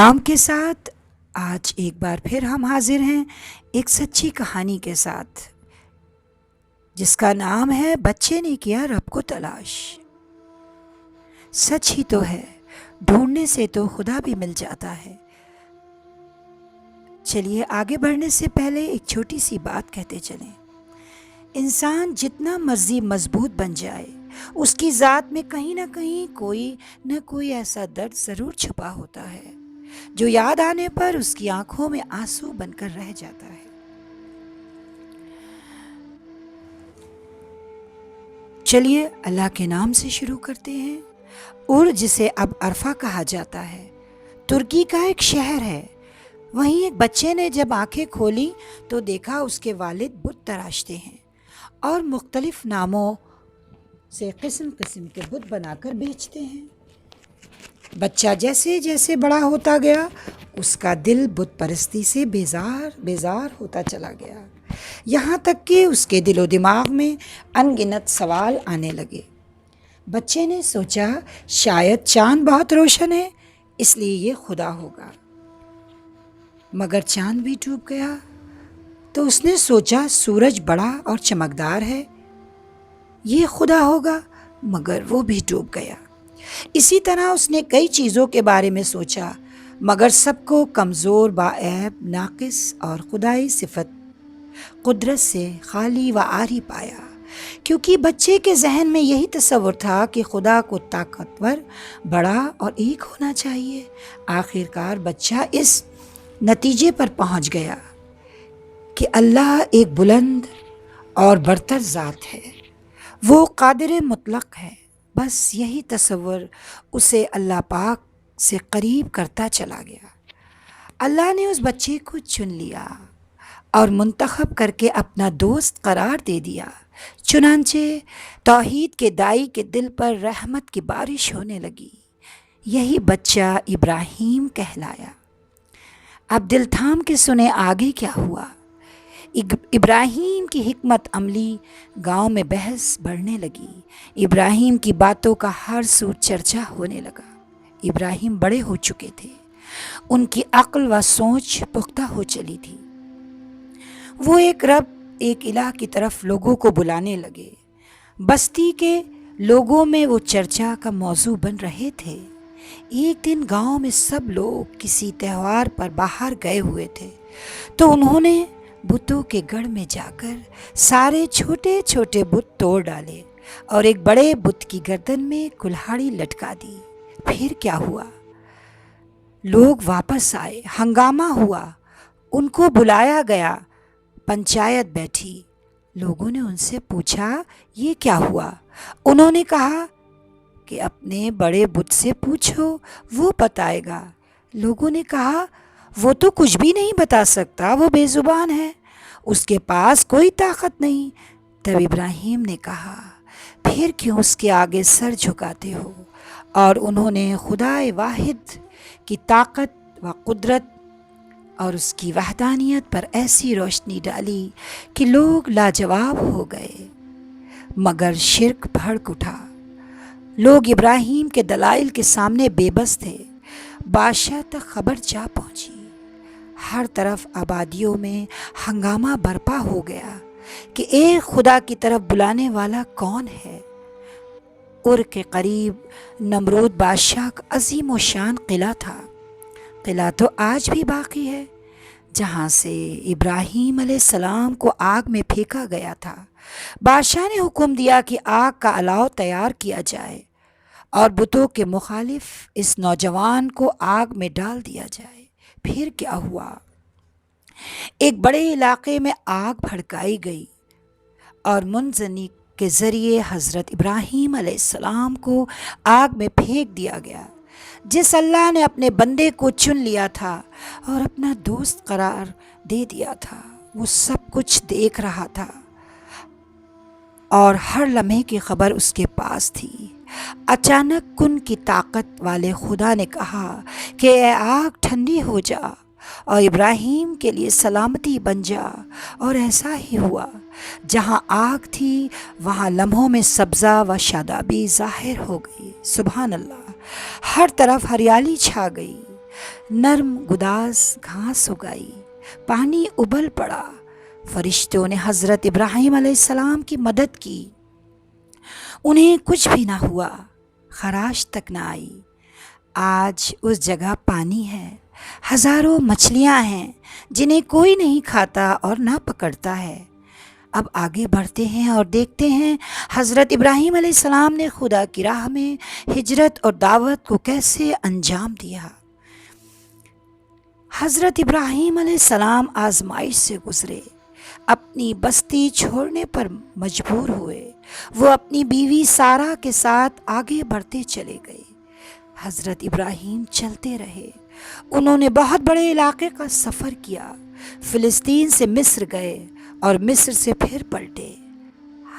نام کے ساتھ آج ایک بار پھر ہم حاضر ہیں ایک سچی کہانی کے ساتھ جس کا نام ہے بچے نے کیا رب کو تلاش۔ سچ ہی تو ہے، ڈھونڈنے سے تو خدا بھی مل جاتا ہے۔ چلیے آگے بڑھنے سے پہلے ایک چھوٹی سی بات کہتے چلیں۔ انسان جتنا مرضی مضبوط بن جائے، اس کی ذات میں کہیں نہ کہیں کوئی نہ کوئی ایسا درد ضرور چھپا ہوتا ہے جو یاد آنے پر اس کی آنکھوں میں آنسو بن کر رہ جاتا ہے۔ چلیے اللہ کے نام سے شروع کرتے ہیں۔ جسے اب عرفہ کہا جاتا ہے، ترکی کا ایک شہر ہے۔ وہیں ایک بچے نے جب آنکھیں کھولی تو دیکھا اس کے والد بت تراشتے ہیں اور مختلف ناموں سے قسم قسم کے بت بنا کر بیچتے ہیں۔ بچہ جیسے جیسے بڑا ہوتا گیا، اس کا دل بت پرستی سے بیزار ہوتا چلا گیا، یہاں تک کہ اس کے دل و دماغ میں ان گنت سوال آنے لگے۔ بچے نے سوچا شاید چاند بہت روشن ہے، اس لیے یہ خدا ہوگا۔ مگر چاند بھی ڈوب گیا تو اس نے سوچا سورج بڑا اور چمکدار ہے، یہ خدا ہوگا، مگر وہ بھی ڈوب گیا۔ اسی طرح اس نے کئی چیزوں کے بارے میں سوچا، مگر سب کو کمزور، باعیب، ناقص اور خدائی صفت قدرت سے خالی و عاری پایا، کیونکہ بچے کے ذہن میں یہی تصور تھا کہ خدا کو طاقتور، بڑا اور ایک ہونا چاہیے۔ آخرکار بچہ اس نتیجے پر پہنچ گیا کہ اللہ ایک بلند اور برتر ذات ہے، وہ قادر مطلق ہے۔ بس یہی تصور اسے اللہ پاک سے قریب کرتا چلا گیا۔ اللہ نے اس بچے کو چن لیا اور منتخب کر کے اپنا دوست قرار دے دیا۔ چنانچہ توحید کے دائی کے دل پر رحمت کی بارش ہونے لگی۔ یہی بچہ ابراہیم کہلایا۔ اب دل تھام کے سنیں آگے کیا ہوا۔ ابراہیم کی حکمت عملی گاؤں میں بحث بڑھنے لگی۔ ابراہیم کی باتوں کا ہر سو چرچا ہونے لگا۔ ابراہیم بڑے ہو چکے تھے، ان کی عقل و سوچ پختہ ہو چلی تھی۔ وہ ایک رب، ایک الہ کی طرف لوگوں کو بلانے لگے۔ بستی کے لوگوں میں وہ چرچا کا موضوع بن رہے تھے۔ ایک دن گاؤں میں سب لوگ کسی تہوار پر باہر گئے ہوئے تھے تو انہوں نے بتوں کے گڑھ میں جا کر سارے چھوٹے چھوٹے بت توڑ ڈالے اور ایک بڑے بت کی گردن میں کلہاڑی لٹکا دی۔ پھر کیا ہوا؟ لوگ واپس آئے، ہنگامہ ہوا، ان کو بلایا گیا، پنچایت بیٹھی۔ لوگوں نے ان سے پوچھا یہ کیا ہوا؟ انہوں نے کہا کہ اپنے بڑے بت سے پوچھو، وہ بتائے گا۔ لوگوں نے کہا وہ تو کچھ بھی نہیں بتا سکتا، وہ بے زبان ہے، اس کے پاس کوئی طاقت نہیں۔ تب ابراہیم نے کہا پھر کیوں اس کے آگے سر جھکاتے ہو؟ اور انہوں نے خدا واحد کی طاقت و قدرت اور اس کی وحدانیت پر ایسی روشنی ڈالی کہ لوگ لاجواب ہو گئے۔ مگر شرک بھڑک اٹھا۔ لوگ ابراہیم کے دلائل کے سامنے بے بس تھے۔ بادشاہ تک خبر جا پہنچی۔ ہر طرف آبادیوں میں ہنگامہ برپا ہو گیا کہ ایک خدا کی طرف بلانے والا کون ہے۔ کے قریب نمرود بادشاہ کا عظیم و شان قلعہ تھا۔ قلعہ تو آج بھی باقی ہے، جہاں سے ابراہیم علیہ السلام کو آگ میں پھینکا گیا تھا۔ بادشاہ نے حکم دیا کہ آگ کا الاؤ تیار کیا جائے اور بتوں کے مخالف اس نوجوان کو آگ میں ڈال دیا جائے۔ پھر کیا ہوا؟ ایک بڑے علاقے میں آگ بھڑکائی گئی اور منجنیق کے ذریعے حضرت ابراہیم علیہ السلام کو آگ میں پھینک دیا گیا۔ جس اللہ نے اپنے بندے کو چن لیا تھا اور اپنا دوست قرار دے دیا تھا، وہ سب کچھ دیکھ رہا تھا اور ہر لمحے کی خبر اس کے پاس تھی۔ اچانک کن کی طاقت والے خدا نے کہا کہ اے آگ ٹھنڈی ہو جا اور ابراہیم کے لیے سلامتی بن جا، اور ایسا ہی ہوا۔ جہاں آگ تھی وہاں لمحوں میں سبزہ و شادابی ظاہر ہو گئی۔ سبحان اللہ، ہر طرف ہریالی چھا گئی۔ نرم گداز گھاس اگائی، پانی ابل پڑا۔ فرشتوں نے حضرت ابراہیم علیہ السلام کی مدد کی، انہیں کچھ بھی نہ ہوا، خراش تک نہ آئی۔ آج اس جگہ پانی ہے، ہزاروں مچھلیاں ہیں جنہیں کوئی نہیں کھاتا اور نہ پکڑتا ہے۔ اب آگے بڑھتے ہیں اور دیکھتے ہیں حضرت ابراہیم علیہ السلام نے خدا کی راہ میں ہجرت اور دعوت کو کیسے انجام دیا۔ حضرت ابراہیم علیہ السلام آزمائش سے گزرے، اپنی بستی چھوڑنے پر مجبور ہوئے۔ وہ اپنی بیوی سارہ کے ساتھ آگے بڑھتے چلے گئے۔ حضرت ابراہیم چلتے رہے، انہوں نے بہت بڑے علاقے کا سفر کیا، فلسطین سے مصر گئے اور مصر سے پھر پلٹے۔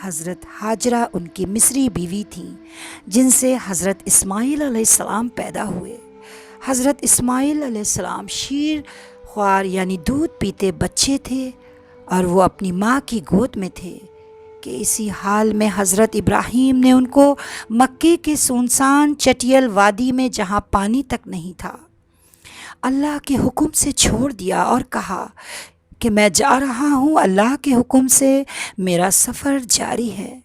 حضرت ہاجرہ ان کی مصری بیوی تھیں جن سے حضرت اسماعیل علیہ السلام پیدا ہوئے۔ حضرت اسماعیل علیہ السلام شیر خوار یعنی دودھ پیتے بچے تھے اور وہ اپنی ماں کی گود میں تھے کہ اسی حال میں حضرت ابراہیم نے ان کو مکے کے سنسان چٹیل وادی میں، جہاں پانی تک نہیں تھا، اللہ کے حکم سے چھوڑ دیا اور کہا کہ میں جا رہا ہوں، اللہ کے حکم سے میرا سفر جاری ہے۔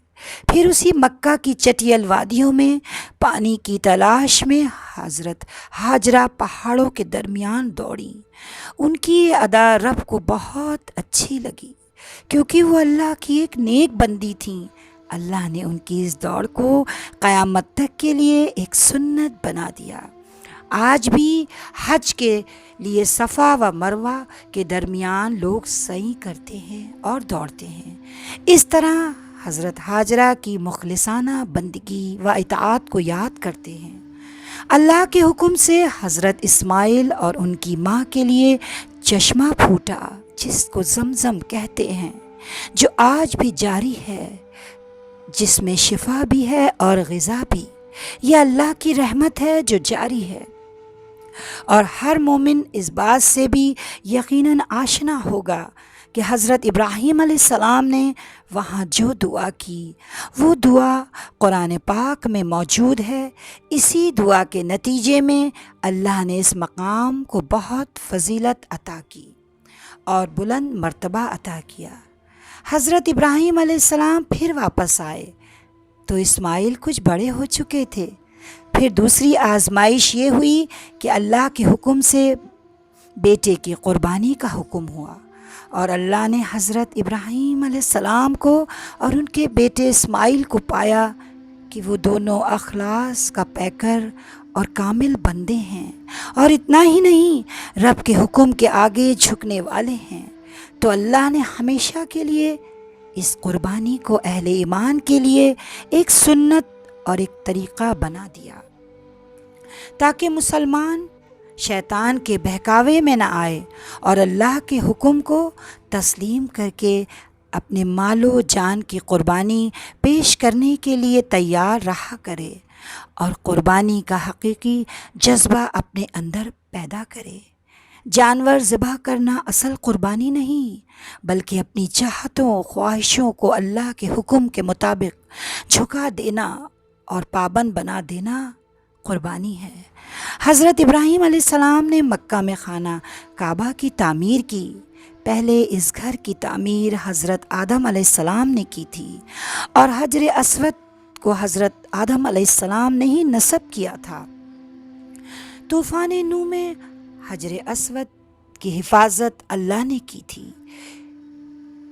پھر اسی مکہ کی چٹیل وادیوں میں پانی کی تلاش میں حضرت ہاجرہ پہاڑوں کے درمیان دوڑیں۔ ان کی یہ ادا رب کو بہت اچھی لگی کیونکہ وہ اللہ کی ایک نیک بندی تھیں۔ اللہ نے ان کی اس دوڑ کو قیامت تک کے لیے ایک سنت بنا دیا۔ آج بھی حج کے لیے صفا و مروہ کے درمیان لوگ سعی کرتے ہیں اور دوڑتے ہیں۔ اس طرح حضرت ہاجرہ کی مخلصانہ بندگی و اطاعت کو یاد کرتے ہیں۔ اللہ کے حکم سے حضرت اسماعیل اور ان کی ماں کے لیے چشمہ پھوٹا جس کو زمزم کہتے ہیں، جو آج بھی جاری ہے، جس میں شفا بھی ہے اور غذا بھی۔ یہ اللہ کی رحمت ہے جو جاری ہے، اور ہر مومن اس بات سے بھی یقیناً آشنا ہوگا کہ حضرت ابراہیم علیہ السلام نے وہاں جو دعا کی وہ دعا قرآن پاک میں موجود ہے۔ اسی دعا کے نتیجے میں اللہ نے اس مقام کو بہت فضیلت عطا کی اور بلند مرتبہ عطا کیا۔ حضرت ابراہیم علیہ السلام پھر واپس آئے تو اسماعیل کچھ بڑے ہو چکے تھے۔ پھر دوسری آزمائش یہ ہوئی کہ اللہ کے حکم سے بیٹے کی قربانی کا حکم ہوا، اور اللہ نے حضرت ابراہیم علیہ السلام کو اور ان کے بیٹے اسماعیل کو پایا کہ وہ دونوں اخلاص کا پیکر اور کامل بندے ہیں، اور اتنا ہی نہیں، رب کے حکم کے آگے جھکنے والے ہیں۔ تو اللہ نے ہمیشہ کے لیے اس قربانی کو اہل ایمان کے لیے ایک سنت اور ایک طریقہ بنا دیا تاکہ مسلمان شیطان کے بہکاوے میں نہ آئے اور اللہ کے حکم کو تسلیم کر کے اپنے مال و جان کی قربانی پیش کرنے کے لیے تیار رہا کرے اور قربانی کا حقیقی جذبہ اپنے اندر پیدا کرے۔ جانور ذبح کرنا اصل قربانی نہیں، بلکہ اپنی چاہتوں خواہشوں کو اللہ کے حکم کے مطابق جھکا دینا اور پابند بنا دینا قربانی ہے۔ حضرت ابراہیم علیہ السلام نے مکہ میں خانہ کعبہ کی تعمیر کی۔ پہلے اس گھر کی تعمیر حضرت آدم علیہ السلام نے کی تھی، اور حجر اسود کو حضرت آدم علیہ السلام نے ہی نصب کیا تھا۔ طوفان نوح میں حجر اسود کی حفاظت اللہ نے کی تھی۔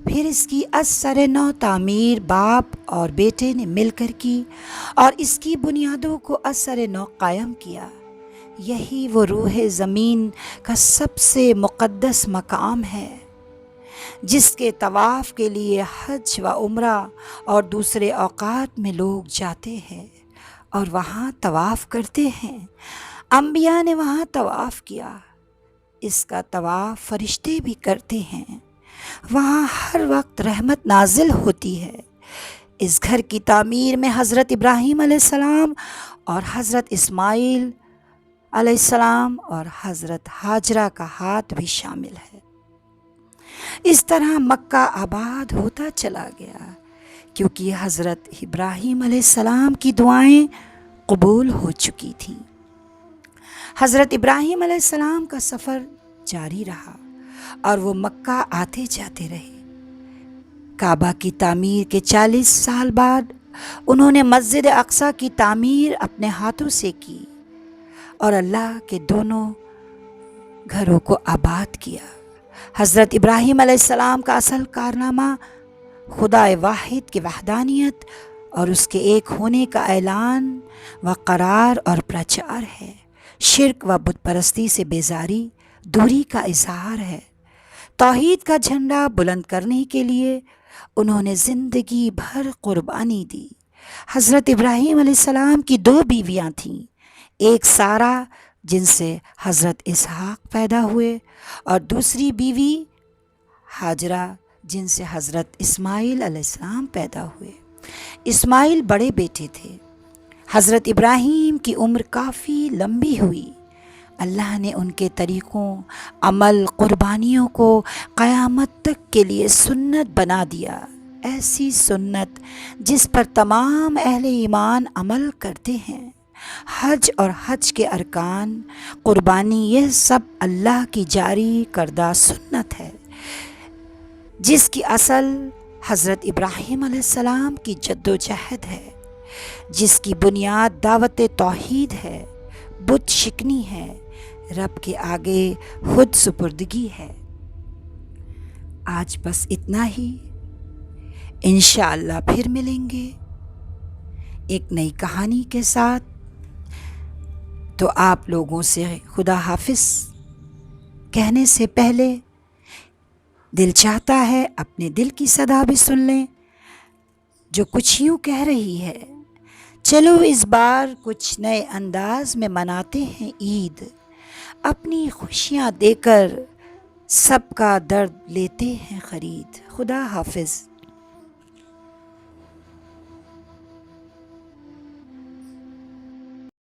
پھر اس کی از سر نو تعمیر باپ اور بیٹے نے مل کر کی اور اس کی بنیادوں کو از سر نو قائم کیا۔ یہی وہ روح زمین کا سب سے مقدس مقام ہے جس کے طواف کے لیے حج و عمرہ اور دوسرے اوقات میں لوگ جاتے ہیں اور وہاں طواف کرتے ہیں۔ انبیاء نے وہاں طواف کیا، اس کا طواف فرشتے بھی کرتے ہیں۔ وہاں ہر وقت رحمت نازل ہوتی ہے۔ اس گھر کی تعمیر میں حضرت ابراہیم علیہ السلام اور حضرت اسماعیل علیہ السلام اور حضرت ہاجرہ کا ہاتھ بھی شامل ہے۔ اس طرح مکہ آباد ہوتا چلا گیا کیونکہ حضرت ابراہیم علیہ السلام کی دعائیں قبول ہو چکی تھیں۔ حضرت ابراہیم علیہ السلام کا سفر جاری رہا اور وہ مکہ آتے جاتے رہے۔ کعبہ کی تعمیر کے 40 سال بعد انہوں نے مسجد اقصیٰ کی تعمیر اپنے ہاتھوں سے کی اور اللہ کے دونوں گھروں کو آباد کیا۔ حضرت ابراہیم علیہ السلام کا اصل کارنامہ خدا واحد کی وحدانیت اور اس کے ایک ہونے کا اعلان و قرار اور پرچار ہے۔ شرک و بت پرستی سے بیزاری، دوری کا اظہار ہے۔ توحید کا جھنڈا بلند کرنے کے لیے انہوں نے زندگی بھر قربانی دی۔ حضرت ابراہیم علیہ السلام کی 2 بیویاں تھیں، ایک سارہ جن سے حضرت اسحاق پیدا ہوئے اور دوسری بیوی ہاجرہ جن سے حضرت اسماعیل علیہ السلام پیدا ہوئے۔ اسماعیل بڑے بیٹے تھے۔ حضرت ابراہیم کی عمر کافی لمبی ہوئی۔ اللہ نے ان کے طریقوں، عمل، قربانیوں کو قیامت تک کے لیے سنت بنا دیا، ایسی سنت جس پر تمام اہل ایمان عمل کرتے ہیں۔ حج اور حج کے ارکان، قربانی، یہ سب اللہ کی جاری کردہ سنت ہے، جس کی اصل حضرت ابراہیم علیہ السلام کی جدوجہد ہے، جس کی بنیاد دعوت توحید ہے، بت شکنی ہے، رب کے آگے خود سپردگی ہے۔ آج بس اتنا ہی، انشاءاللہ پھر ملیں گے ایک نئی کہانی کے ساتھ۔ تو آپ لوگوں سے خدا حافظ کہنے سے پہلے دل چاہتا ہے اپنے دل کی صدا بھی سن لیں، جو کچھ یوں کہہ رہی ہے: چلو اس بار کچھ نئے انداز میں مناتے ہیں عید، اپنی خوشیاں دے کر سب کا درد لیتے ہیں خرید۔ خدا حافظ۔